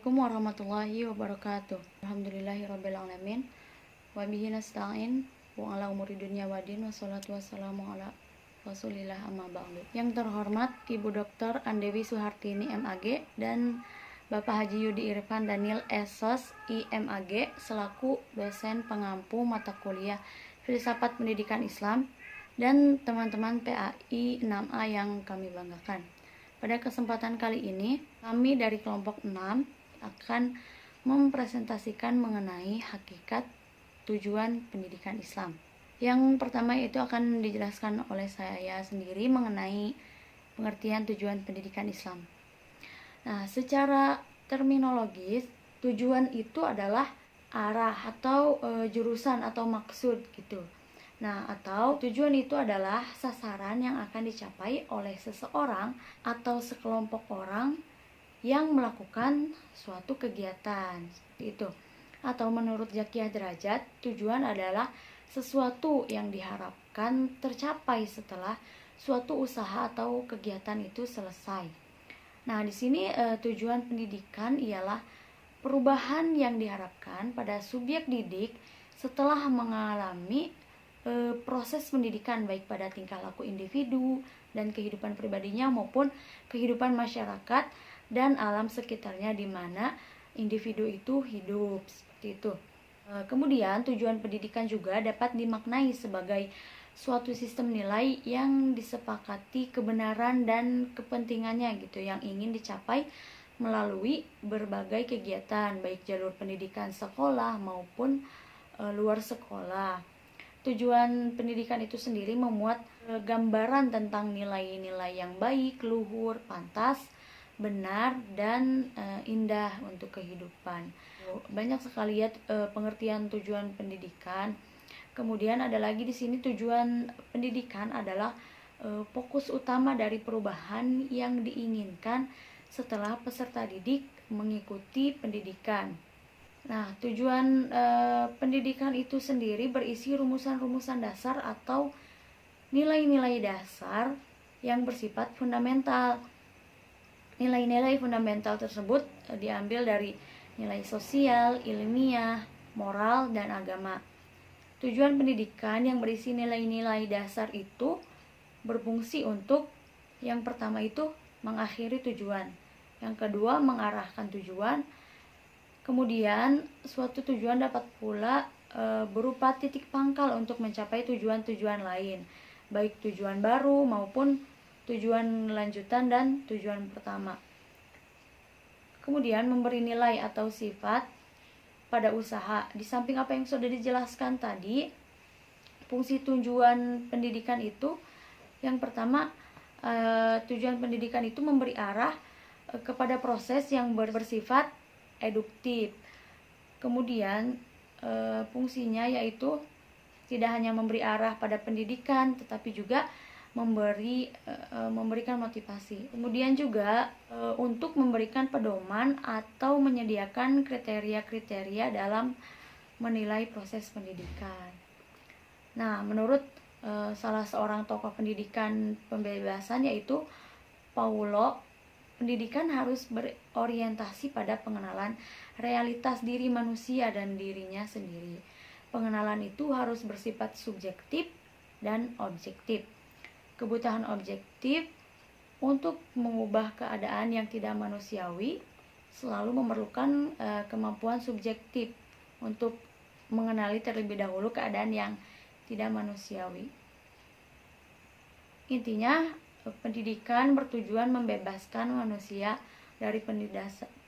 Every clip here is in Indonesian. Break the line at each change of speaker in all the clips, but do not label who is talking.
Assalamualaikum warahmatullahi wabarakatuh. Alhamdulillahirabbil alamin. Wa bihi nasta'in wa ala umuri dunya waddin wassalatu wassalamu ala Rasulillah amma ba'du. Yang terhormat Ibu Dr. Andewi Suhartini MAG dan Bapak Haji Yudi Irfan Daniel SOS IMAG selaku dosen pengampu mata kuliah Filsafat Pendidikan Islam dan teman-teman PAI 6A yang kami banggakan. Pada kesempatan kali ini, kami dari kelompok 6 akan mempresentasikan mengenai hakikat tujuan pendidikan Islam. Yang pertama itu akan dijelaskan oleh saya sendiri mengenai pengertian tujuan pendidikan Islam. Nah, secara terminologis, tujuan itu adalah arah atau jurusan atau maksud gitu. Nah, atau tujuan itu adalah sasaran yang akan dicapai oleh seseorang atau sekelompok orang yang melakukan suatu kegiatan seperti itu. Atau menurut Zakiyah Derajat, tujuan adalah sesuatu yang diharapkan tercapai setelah suatu usaha atau kegiatan itu selesai. Nah, di sini tujuan pendidikan ialah perubahan yang diharapkan pada subjek didik setelah mengalami proses pendidikan baik pada tingkah laku individu dan kehidupan pribadinya maupun kehidupan masyarakat dan alam sekitarnya di mana individu itu hidup seperti itu. Kemudian tujuan pendidikan juga dapat dimaknai sebagai suatu sistem nilai yang disepakati kebenaran dan kepentingannya gitu yang ingin dicapai melalui berbagai kegiatan baik jalur pendidikan sekolah maupun luar sekolah. Tujuan pendidikan itu sendiri memuat gambaran tentang nilai-nilai yang baik, luhur, pantas, benar, dan indah untuk kehidupan. Banyak sekali ya pengertian tujuan pendidikan. Kemudian ada lagi di sini tujuan pendidikan adalah fokus utama dari perubahan yang diinginkan setelah peserta didik mengikuti pendidikan. Nah, tujuan pendidikan itu sendiri berisi rumusan-rumusan dasar atau nilai-nilai dasar yang bersifat fundamental. Nilai-nilai fundamental tersebut diambil dari nilai sosial, ilmiah, moral, dan agama. Tujuan pendidikan yang berisi nilai-nilai dasar itu berfungsi untuk yang pertama itu mengakhiri tujuan, yang kedua mengarahkan tujuan. Kemudian, suatu tujuan dapat pula berupa titik pangkal untuk mencapai tujuan-tujuan lain, baik tujuan baru maupun tujuan lanjutan dan tujuan pertama. Kemudian, memberi nilai atau sifat pada usaha. Di samping apa yang sudah dijelaskan tadi, fungsi tujuan pendidikan itu, yang pertama, tujuan pendidikan itu memberi arah kepada proses yang bersifat eduktif. Kemudian fungsinya yaitu tidak hanya memberi arah pada pendidikan tetapi juga memberikan motivasi. Kemudian juga untuk memberikan pedoman atau menyediakan kriteria-kriteria dalam menilai proses pendidikan. Nah, menurut salah seorang tokoh pendidikan pembebasan yaitu Paulo, pendidikan harus berorientasi pada pengenalan realitas diri manusia dan dirinya sendiri. Pengenalan itu harus bersifat subjektif dan objektif. Kebutuhan objektif untuk mengubah keadaan yang tidak manusiawi selalu memerlukan kemampuan subjektif untuk mengenali terlebih dahulu keadaan yang tidak manusiawi. Intinya, pendidikan bertujuan membebaskan manusia dari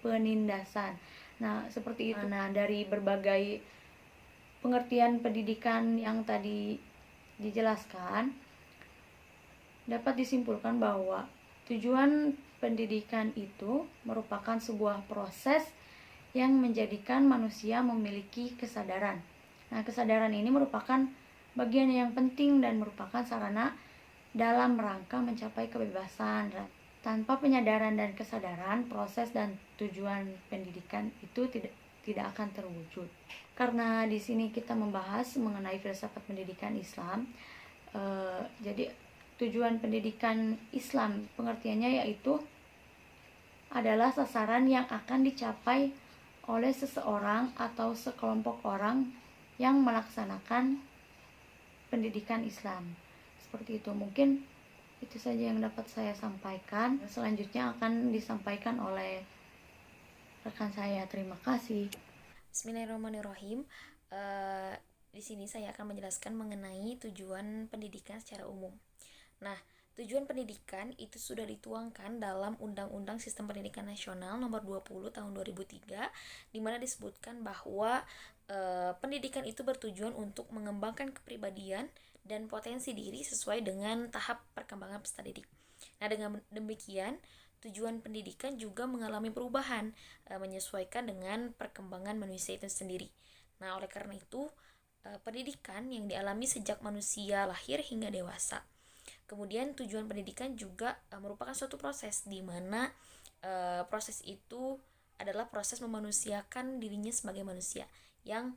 penindasan. Nah, seperti itu. Nah, dari berbagai pengertian pendidikan yang tadi dijelaskan, dapat disimpulkan bahwa tujuan pendidikan itu merupakan sebuah proses yang menjadikan manusia memiliki kesadaran. Nah, kesadaran ini merupakan bagian yang penting dan merupakan sarana dalam rangka mencapai kebebasan. Tanpa penyadaran dan kesadaran, proses dan tujuan pendidikan itu tidak akan terwujud. Karena di sini kita membahas mengenai filsafat pendidikan Islam, jadi tujuan pendidikan Islam pengertiannya yaitu adalah sasaran yang akan dicapai oleh seseorang atau sekelompok orang yang melaksanakan pendidikan Islam. Seperti itu. Mungkin itu saja yang dapat saya sampaikan. Selanjutnya akan disampaikan oleh rekan saya. Terima kasih.
Bismillahirrahmanirrahim. Di sini saya akan menjelaskan mengenai tujuan pendidikan secara umum. Nah, tujuan pendidikan itu sudah dituangkan dalam Undang-Undang Sistem Pendidikan Nasional Nomor 20 Tahun 2003, di mana disebutkan bahwa pendidikan itu bertujuan untuk mengembangkan kepribadian dan potensi diri sesuai dengan tahap perkembangan peserta didik. Nah, dengan demikian, tujuan pendidikan juga mengalami perubahan menyesuaikan dengan perkembangan manusia itu sendiri. Nah, oleh karena itu, pendidikan yang dialami sejak manusia lahir hingga dewasa. Kemudian tujuan pendidikan juga merupakan suatu proses di mana proses itu adalah proses memanusiakan dirinya sebagai manusia, yang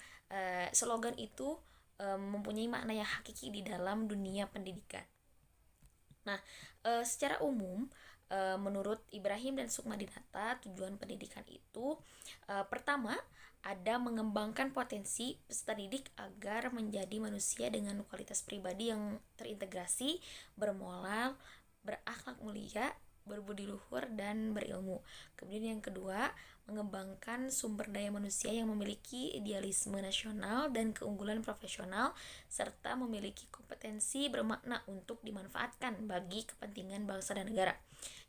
slogan itu mempunyai makna yang hakiki di dalam dunia pendidikan. Nah, secara umum, menurut Ibrahim dan Sukmadinata, tujuan pendidikan itu pertama ada mengembangkan potensi peserta didik agar menjadi manusia dengan kualitas pribadi yang terintegrasi, bermoral, berakhlak mulia, berbudi luhur, dan berilmu. Kemudian yang kedua, mengembangkan sumber daya manusia yang memiliki idealisme nasional dan keunggulan profesional, serta memiliki kompetensi bermakna untuk dimanfaatkan bagi kepentingan bangsa dan negara.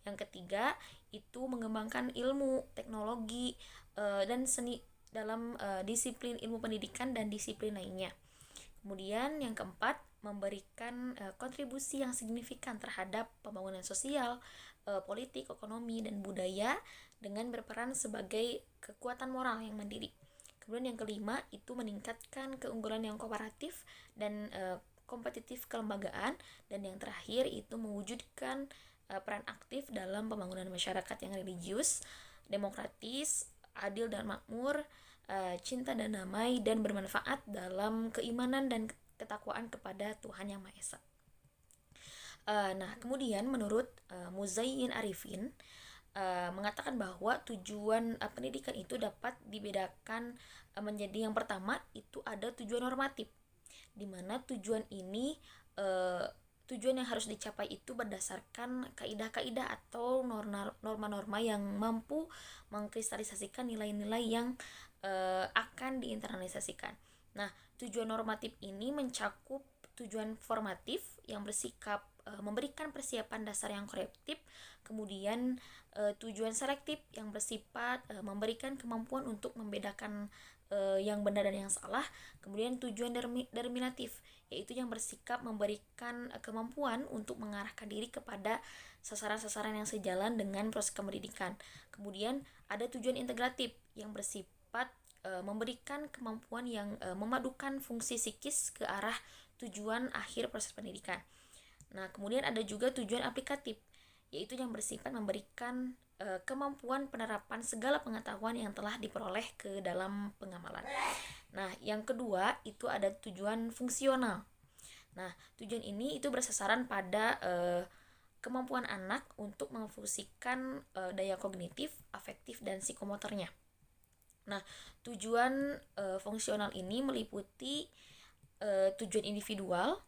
Yang ketiga, itu mengembangkan ilmu, teknologi, dan seni dalam disiplin ilmu pendidikan dan disiplin lainnya. Kemudian yang keempat, memberikan kontribusi yang signifikan terhadap pembangunan sosial, politik, ekonomi, dan budaya dengan berperan sebagai kekuatan moral yang mandiri. Kemudian yang kelima, itu meningkatkan keunggulan yang kooperatif dan kompetitif kelembagaan. Dan yang terakhir, itu mewujudkan peran aktif dalam pembangunan masyarakat yang religius, demokratis, adil dan makmur, cinta dan damai, dan bermanfaat dalam keimanan dan ketakwaan kepada Tuhan Yang Maha Esa. Nah, kemudian menurut Muzayyin Arifin mengatakan bahwa tujuan pendidikan itu dapat dibedakan menjadi yang pertama itu ada tujuan normatif, di mana tujuan ini tujuan yang harus dicapai itu berdasarkan kaidah-kaidah atau norma-norma yang mampu mengkristalisasikan nilai-nilai yang akan diinternalisasikan. Nah, tujuan normatif ini mencakup tujuan formatif yang bersikap memberikan persiapan dasar yang korektif, kemudian tujuan selektif yang bersifat memberikan kemampuan untuk membedakan yang benar dan yang salah, kemudian tujuan determinatif yaitu yang bersikap memberikan kemampuan untuk mengarahkan diri kepada sasaran-sasaran yang sejalan dengan proses pendidikan. Kemudian ada tujuan integratif yang bersifat memberikan kemampuan yang memadukan fungsi psikis ke arah tujuan akhir proses pendidikan. Nah, kemudian ada juga tujuan aplikatif, yaitu yang bersifat memberikan kemampuan penerapan segala pengetahuan yang telah diperoleh ke dalam pengamalan. Nah, yang kedua itu ada tujuan fungsional. Nah, tujuan ini itu bersasaran pada kemampuan anak untuk memfungsikan daya kognitif, afektif, dan psikomotornya. Nah, tujuan fungsional ini meliputi tujuan individual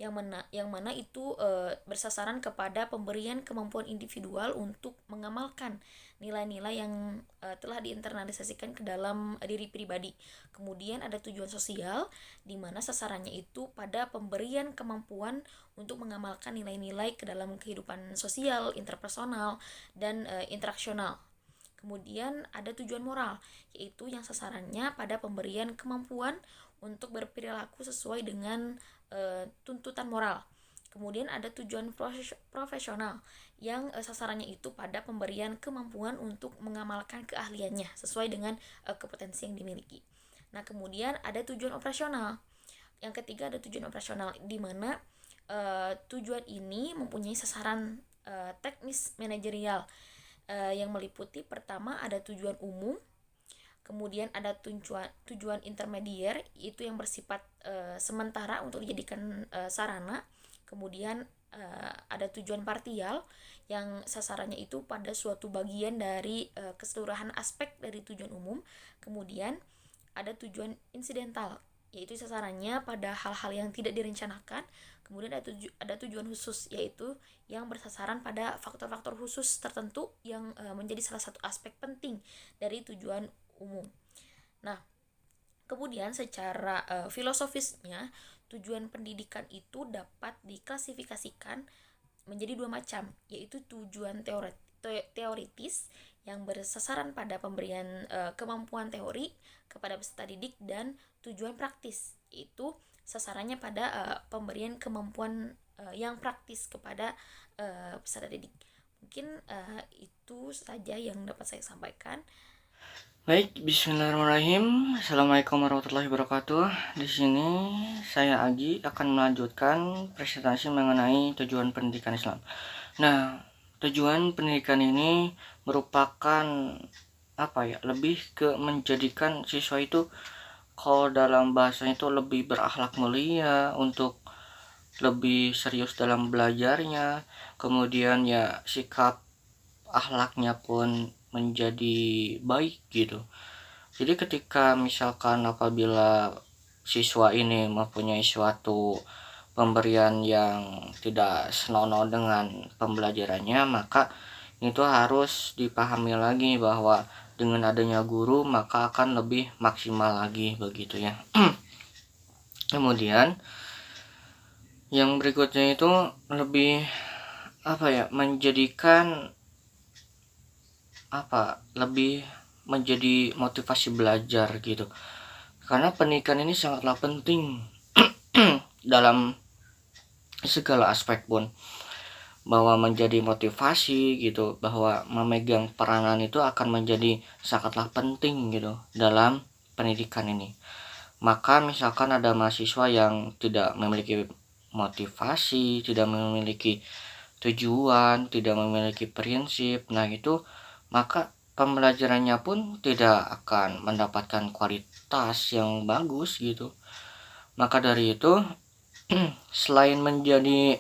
yang mana itu bersasaran kepada pemberian kemampuan individual untuk mengamalkan nilai-nilai yang telah diinternalisasikan ke dalam diri pribadi. Kemudian ada tujuan sosial di mana sasarannya itu pada pemberian kemampuan untuk mengamalkan nilai-nilai ke dalam kehidupan sosial, interpersonal, dan interaksional. Kemudian ada tujuan moral, yaitu yang sasarannya pada pemberian kemampuan untuk berperilaku sesuai dengan tuntutan moral. Kemudian ada tujuan profesional yang sasarannya itu pada pemberian kemampuan untuk mengamalkan keahliannya sesuai dengan kompetensi yang dimiliki. Nah, kemudian ada tujuan operasional. Yang ketiga ada tujuan operasional di mana tujuan ini mempunyai sasaran teknis manajerial yang meliputi pertama ada tujuan umum, kemudian ada tujuan intermedier itu yang bersifat sementara untuk dijadikan sarana, kemudian ada tujuan parsial yang sasarannya itu pada suatu bagian dari keseluruhan aspek dari tujuan umum. Kemudian ada tujuan insidental, yaitu sasarannya pada hal-hal yang tidak direncanakan. Kemudian ada tujuan khusus, yaitu yang bersasaran pada faktor-faktor khusus tertentu yang menjadi salah satu aspek penting dari tujuan umum. Nah, kemudian secara filosofisnya, tujuan pendidikan itu dapat diklasifikasikan menjadi dua macam, yaitu tujuan teoritis yang bersasaran pada pemberian kemampuan teori kepada peserta didik, dan tujuan praktis, yaitu sasarannya pada pemberian kemampuan yang praktis kepada peserta didik. Mungkin itu saja yang dapat saya sampaikan.
Baik, bismillahirrahmanirrahim. Assalamualaikum warahmatullahi wabarakatuh. Di sini saya Agi akan melanjutkan presentasi mengenai tujuan pendidikan Islam. Nah, tujuan pendidikan ini merupakan lebih ke menjadikan siswa itu, kalau dalam bahasanya itu lebih berakhlak mulia, untuk lebih serius dalam belajarnya, kemudian ya sikap akhlaknya pun menjadi baik gitu. Jadi ketika misalkan apabila siswa ini mempunyai suatu pemberian yang tidak senonoh dengan pembelajarannya, maka itu harus dipahami lagi bahwa dengan adanya guru maka akan lebih maksimal lagi begitu ya. Kemudian yang berikutnya itu lebih menjadikan lebih menjadi motivasi belajar gitu, karena pendidikan ini sangatlah penting dalam segala aspek pun, bahwa menjadi motivasi gitu, bahwa memegang peranan itu akan menjadi sangatlah penting gitu dalam pendidikan ini. Maka misalkan ada mahasiswa yang tidak memiliki motivasi, tidak memiliki tujuan, tidak memiliki prinsip, nah itu maka pembelajarannya pun tidak akan mendapatkan kualitas yang bagus gitu. Maka dari itu selain menjadi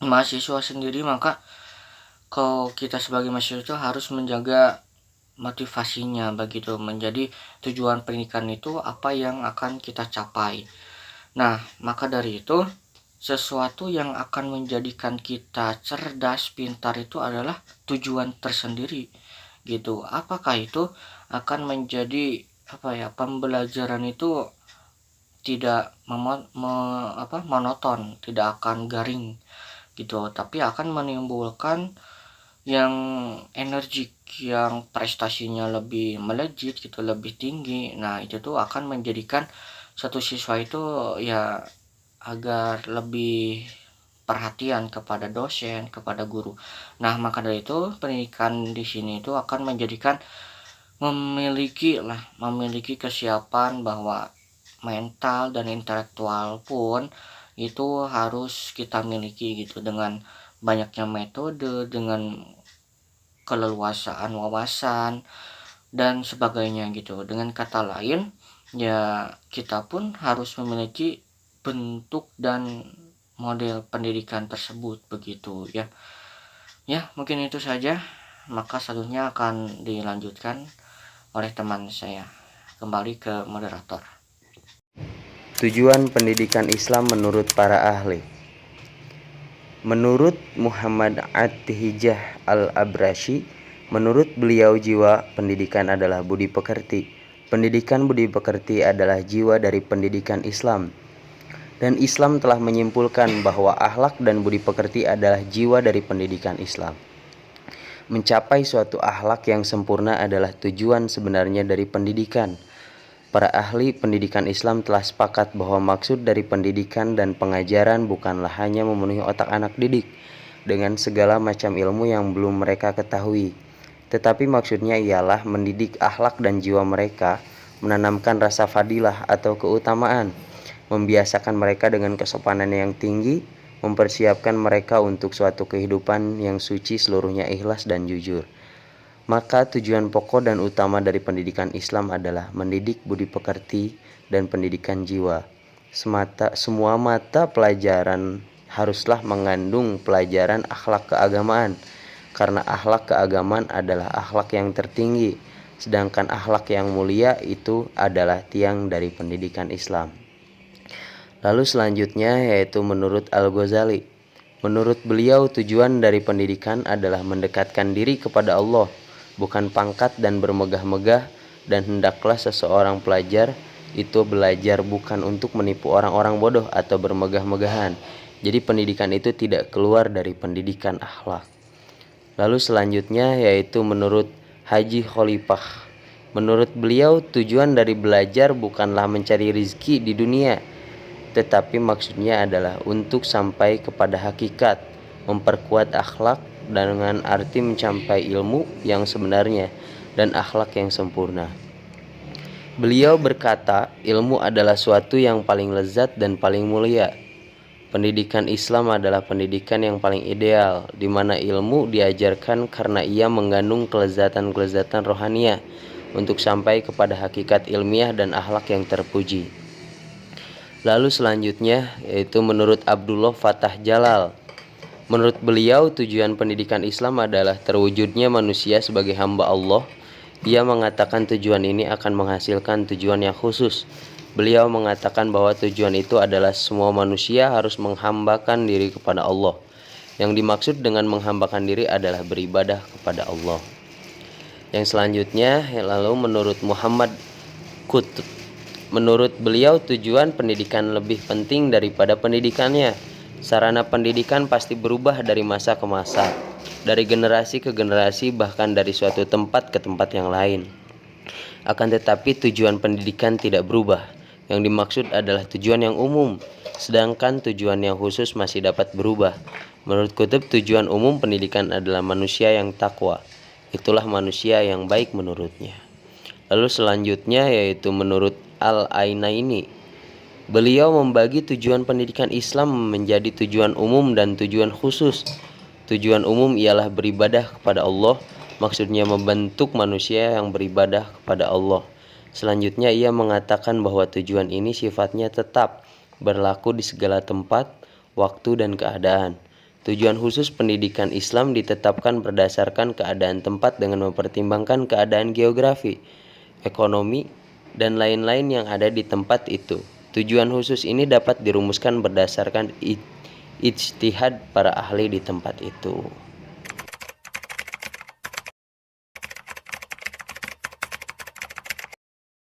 mahasiswa sendiri, maka kalau kita sebagai mahasiswa itu harus menjaga motivasinya begitu, menjadi tujuan pendidikan itu apa yang akan kita capai. Nah, maka dari itu sesuatu yang akan menjadikan kita cerdas, pintar itu adalah tujuan tersendiri gitu. Apakah itu akan menjadi pembelajaran itu tidak monoton, tidak akan garing gitu, tapi akan menimbulkan yang energik, yang prestasinya lebih melejit gitu, lebih tinggi. Nah, itu tuh akan menjadikan satu siswa itu ya agar lebih perhatian kepada dosen, kepada guru. Nah, maka dari itu pendidikan di sini itu akan menjadikan memiliki kesiapan bahwa mental dan intelektual pun itu harus kita miliki gitu, dengan banyaknya metode, dengan keleluasaan wawasan dan sebagainya gitu. Dengan kata lain, ya kita pun harus memiliki bentuk dan model pendidikan tersebut begitu ya. Ya, mungkin itu saja. Maka selanjutnya akan dilanjutkan oleh teman saya. Kembali ke moderator.
Tujuan pendidikan Islam menurut para ahli. Menurut Muhammad At-Tihijah Al-Abrashi, menurut beliau jiwa pendidikan adalah budi pekerti. Pendidikan budi pekerti adalah jiwa dari pendidikan Islam. Dan Islam telah menyimpulkan bahwa akhlak dan budi pekerti adalah jiwa dari pendidikan Islam. Mencapai suatu akhlak yang sempurna adalah tujuan sebenarnya dari pendidikan. Para ahli pendidikan Islam telah sepakat bahwa maksud dari pendidikan dan pengajaran bukanlah hanya memenuhi otak anak didik dengan segala macam ilmu yang belum mereka ketahui, tetapi maksudnya ialah mendidik akhlak dan jiwa mereka, menanamkan rasa fadilah atau keutamaan, membiasakan mereka dengan kesopanan yang tinggi, mempersiapkan mereka untuk suatu kehidupan yang suci seluruhnya ikhlas dan jujur. Maka tujuan pokok dan utama dari pendidikan Islam adalah mendidik budi pekerti dan pendidikan jiwa. Semua mata pelajaran haruslah mengandung pelajaran akhlak keagamaan, karena akhlak keagamaan adalah akhlak yang tertinggi, sedangkan akhlak yang mulia itu adalah tiang dari pendidikan Islam. Lalu selanjutnya yaitu menurut Al-Ghazali. Menurut beliau tujuan dari pendidikan adalah mendekatkan diri kepada Allah, bukan pangkat dan bermegah-megah, dan hendaklah seseorang pelajar itu belajar bukan untuk menipu orang-orang bodoh atau bermegah-megahan. Jadi pendidikan itu tidak keluar dari pendidikan akhlak. Lalu selanjutnya yaitu menurut Haji Khalifah. Menurut beliau tujuan dari belajar bukanlah mencari rizki di dunia, tetapi maksudnya adalah untuk sampai kepada hakikat, memperkuat akhlak dengan arti mencapai ilmu yang sebenarnya dan akhlak yang sempurna. Beliau berkata, ilmu adalah suatu yang paling lezat dan paling mulia. Pendidikan Islam adalah pendidikan yang paling ideal, di mana ilmu diajarkan karena ia mengandung kelezatan-kelezatan rohaniah untuk sampai kepada hakikat ilmiah dan akhlak yang terpuji. Lalu selanjutnya yaitu menurut Abdullah Fattah Jalal. Menurut beliau tujuan pendidikan Islam adalah terwujudnya manusia sebagai hamba Allah. Ia mengatakan tujuan ini akan menghasilkan tujuan yang khusus. Beliau mengatakan bahwa tujuan itu adalah semua manusia harus menghambakan diri kepada Allah. Yang dimaksud dengan menghambakan diri adalah beribadah kepada Allah. Yang selanjutnya lalu menurut Muhammad Qutb. Menurut beliau tujuan pendidikan lebih penting daripada pendidikannya. Sarana pendidikan pasti berubah dari masa ke masa, dari generasi ke generasi, bahkan dari suatu tempat ke tempat yang lain. Akan tetapi tujuan pendidikan tidak berubah. Yang dimaksud adalah tujuan yang umum, sedangkan tujuan yang khusus masih dapat berubah. Menurut Qutb, tujuan umum pendidikan adalah manusia yang takwa. Itulah manusia yang baik menurutnya. Lalu selanjutnya yaitu menurut Al-Ainaini. Beliau membagi tujuan pendidikan Islam menjadi tujuan umum dan tujuan khusus. Tujuan umum ialah beribadah kepada Allah, maksudnya membentuk manusia yang beribadah kepada Allah. Selanjutnya ia mengatakan bahwa tujuan ini sifatnya tetap, berlaku di segala tempat, waktu dan keadaan. Tujuan khusus pendidikan Islam ditetapkan berdasarkan keadaan tempat dengan mempertimbangkan keadaan geografi, ekonomi, dan lain-lain yang ada di tempat itu. Tujuan khusus ini dapat dirumuskan berdasarkan ijtihad para ahli di tempat itu.